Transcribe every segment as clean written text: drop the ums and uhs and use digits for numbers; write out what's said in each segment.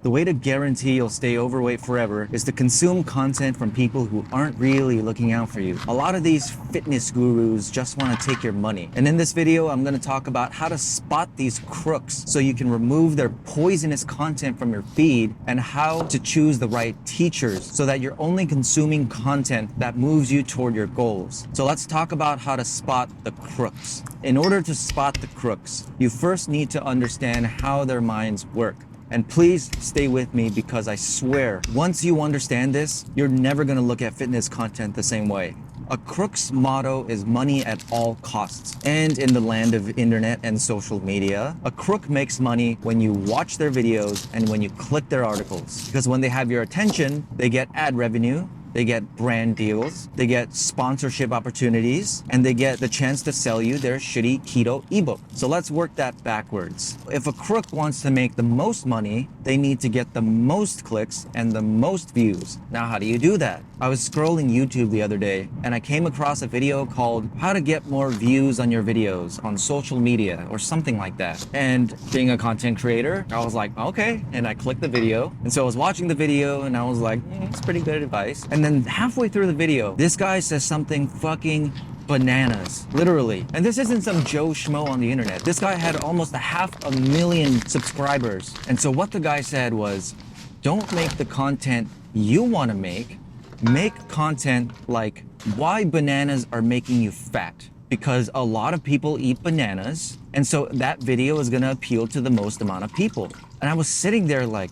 The way to guarantee you'll stay overweight forever is to consume content from people who aren't really looking out for you. A lot of these fitness gurus just want to take your money. And in this video, I'm going to talk about how to spot these crooks so you can remove their poisonous content from your feed, and how to choose the right teachers so that you're only consuming content that moves you toward your goals. So let's talk about how to spot the crooks. In order to spot the crooks, you first need to understand how their minds work. And please stay with me, because I swear, once you understand this, you're never gonna look at fitness content the same way. A crook's motto is money at all costs. And in the land of internet and social media, a crook makes money when you watch their videos and when you click their articles. Because when they have your attention, they get ad revenue, they get brand deals, they get sponsorship opportunities, and they get the chance to sell you their shitty keto ebook. So let's work that backwards. If a crook wants to make the most money, they need to get the most clicks and the most views. Now, how do you do that? I was scrolling YouTube the other day and I came across a video called How to Get More Views on Your Videos on Social Media, or something like that. And being a content creator, I was like, okay. And I clicked the video. And so I was watching the video and I was like, it's pretty good advice. And then halfway through the video, this guy says something fucking bananas, literally. And this isn't some Joe Schmo on the internet. This guy had almost 500,000 subscribers. And so what the guy said was, don't make the content you want to make content like why bananas are making you fat. Because a lot of people eat bananas, and so that video is gonna appeal to the most amount of people. And I was sitting there like,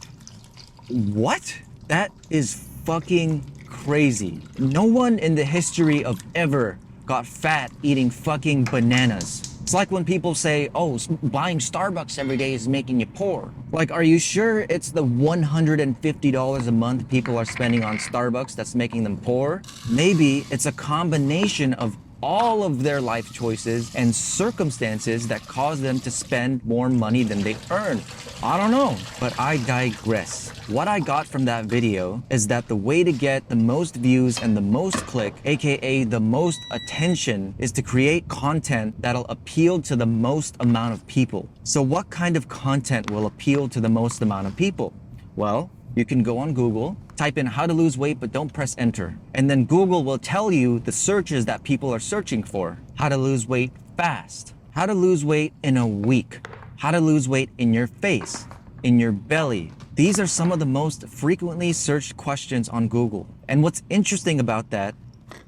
what? That is fucking crazy. No one in the history of ever got fat eating fucking bananas. It's like when people say, oh, buying Starbucks every day is making you poor. Like, are you sure it's the $150 a month people are spending on Starbucks that's making them poor? Maybe it's a combination of all of their life choices and circumstances that cause them to spend more money than they earn. I don't know, but I digress. What I got from that video is that the way to get the most views and the most click, aka the most attention, is to create content that'll appeal to the most amount of people. So what kind of content will appeal to the most amount of people? Well, you can go on Google, type in how to lose weight, but don't press enter. And then Google will tell you the searches that people are searching for. How to lose weight fast. How to lose weight in a week. How to lose weight in your face, in your belly. These are some of the most frequently searched questions on Google. And what's interesting about that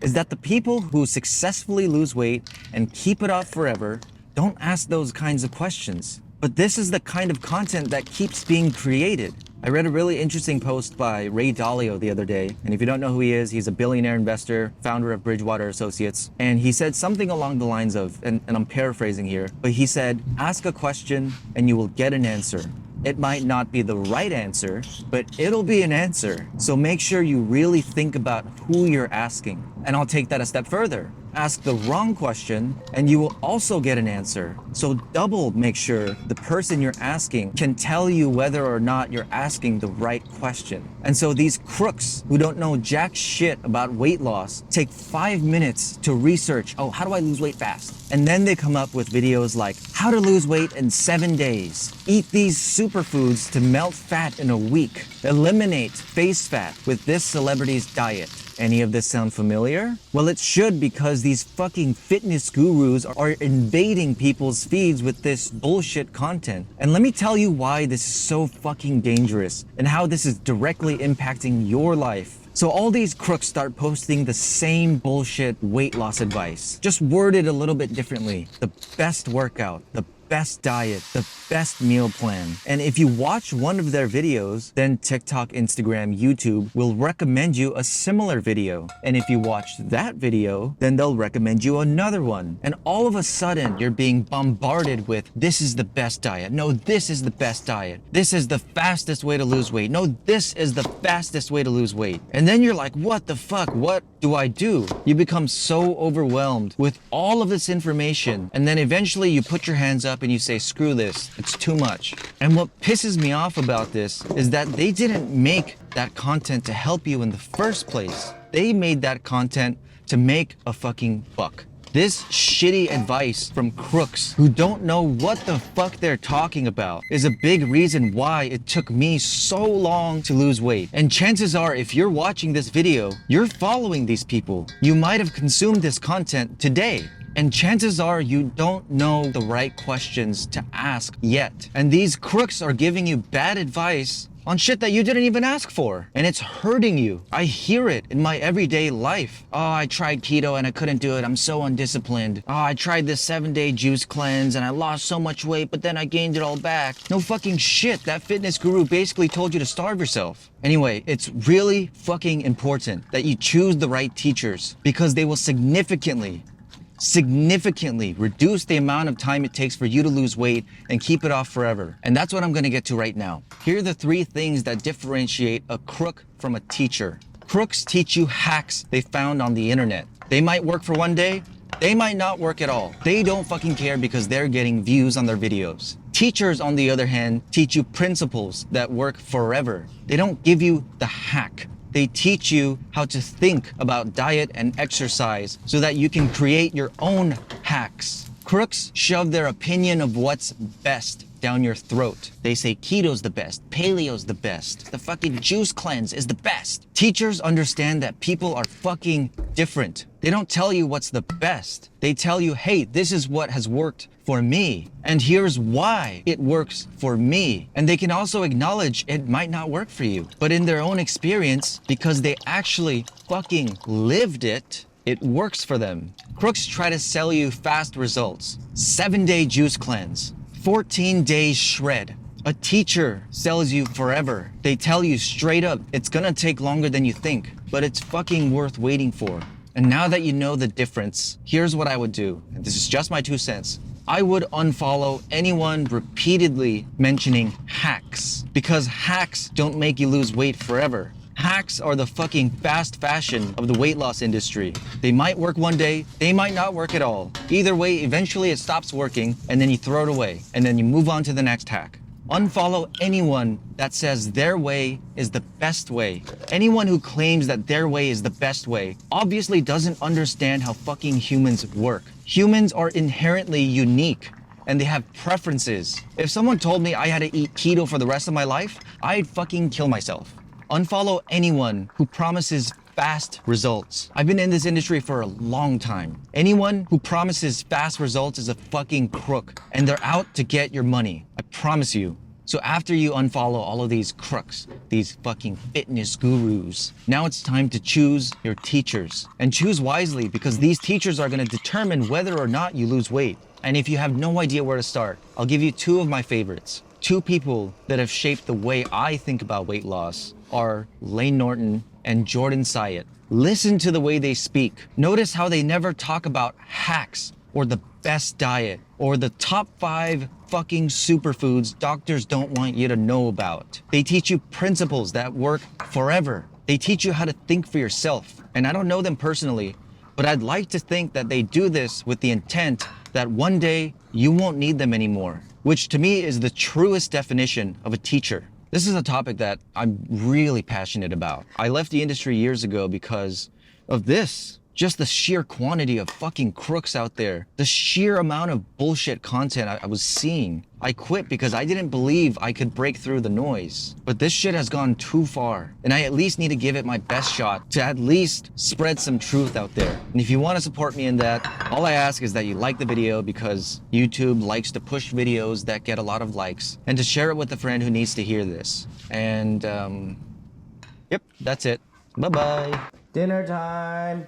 is that the people who successfully lose weight and keep it off forever don't ask those kinds of questions. But this is the kind of content that keeps being created. I read a really interesting post by Ray Dalio the other day, and if you don't know who he is, he's a billionaire investor, founder of Bridgewater Associates, and he said something along the lines of, and I'm paraphrasing here, but he said, ask a question and you will get an answer. It might not be the right answer, but it'll be an answer. So make sure you really think about who you're asking. And I'll take that a step further. Ask the wrong question and you will also get an answer. So double make sure the person you're asking can tell you whether or not you're asking the right question. And so these crooks who don't know jack shit about weight loss take 5 minutes to research, oh, how do I lose weight fast? And then they come up with videos like how to lose weight in 7 days. Eat these superfoods to melt fat in a week. Eliminate face fat with this celebrity's diet. Any of this sound familiar? Well, it should, because these fucking fitness gurus are invading people's feeds with this bullshit content. And let me tell you why this is so fucking dangerous and how this is directly impacting your life. So all these crooks start posting the same bullshit weight loss advice, just worded a little bit differently. The best workout, the best diet, the best meal plan. And if you watch one of their videos, then TikTok, Instagram, YouTube will recommend you a similar video. And if you watch that video, then they'll recommend you another one. And all of a sudden, you're being bombarded with, this is the best diet. No, this is the best diet. This is the fastest way to lose weight. No, this is the fastest way to lose weight. And then you're like, what the fuck? What do I do? You become so overwhelmed with all of this information. And then eventually you put your hands up and you say, screw this, it's too much. And what pisses me off about this is that they didn't make that content to help you in the first place. They made that content to make a fucking buck. This shitty advice from crooks who don't know what the fuck they're talking about is a big reason why it took me so long to lose weight. And chances are, if you're watching this video, you're following these people. You might have consumed this content today. And chances are you don't know the right questions to ask yet. And these crooks are giving you bad advice on shit that you didn't even ask for. And it's hurting you. I hear it in my everyday life. Oh, I tried keto and I couldn't do it. I'm so undisciplined. Oh, I tried this 7-day juice cleanse and I lost so much weight, but then I gained it all back. No fucking shit. That fitness guru basically told you to starve yourself. Anyway, it's really fucking important that you choose the right teachers because they will significantly reduce the amount of time it takes for you to lose weight and keep it off forever. And that's what I'm gonna get to right now. Here are the 3 things that differentiate a crook from a teacher. Crooks teach you hacks they found on the internet. They might work for one day, they might not work at all. They don't fucking care because they're getting views on their videos. Teachers, on the other hand, teach you principles that work forever. They don't give you the hack. They teach you how to think about diet and exercise so that you can create your own hacks. Crooks shove their opinion of what's best down your throat. They say keto's the best, paleo's the best, the fucking juice cleanse is the best. Teachers understand that people are fucking different. They don't tell you what's the best. They tell you, hey, this is what has worked for me. And here's why it works for me. And they can also acknowledge it might not work for you. But in their own experience, because they actually fucking lived it, it works for them. Crooks try to sell you fast results. 7-day juice cleanse. 14 days shred. A teacher sells you forever. They tell you straight up, it's gonna take longer than you think, but it's fucking worth waiting for. And now that you know the difference, here's what I would do. And this is just my 2 cents. I would unfollow anyone repeatedly mentioning hacks, because hacks don't make you lose weight forever. Hacks are the fucking fast fashion of the weight loss industry. They might work one day, they might not work at all. Either way, eventually it stops working and then you throw it away and then you move on to the next hack. Unfollow anyone that says their way is the best way. Anyone who claims that their way is the best way obviously doesn't understand how fucking humans work. Humans are inherently unique and they have preferences. If someone told me I had to eat keto for the rest of my life, I'd fucking kill myself. Unfollow anyone who promises fast results. I've been in this industry for a long time. Anyone who promises fast results is a fucking crook, and they're out to get your money. I promise you. So after you unfollow all of these crooks, these fucking fitness gurus, now it's time to choose your teachers. And choose wisely, because these teachers are gonna determine whether or not you lose weight. And if you have no idea where to start, I'll give you 2 of my favorites. 2 people that have shaped the way I think about weight loss are Layne Norton and Jordan Syatt. Listen to the way they speak. Notice how they never talk about hacks or the best diet or the top 5 fucking superfoods doctors don't want you to know about. They teach you principles that work forever. They teach you how to think for yourself. And I don't know them personally, but I'd like to think that they do this with the intent that one day you won't need them anymore, which to me is the truest definition of a teacher. This is a topic that I'm really passionate about. I left the industry years ago because of this. Just the sheer quantity of fucking crooks out there. The sheer amount of bullshit content I was seeing. I quit because I didn't believe I could break through the noise. But this shit has gone too far. And I at least need to give it my best shot to at least spread some truth out there. And if you want to support me in that, all I ask is that you like the video because YouTube likes to push videos that get a lot of likes. And to share it with a friend who needs to hear this. And, yep, that's it. Bye-bye. Dinner time.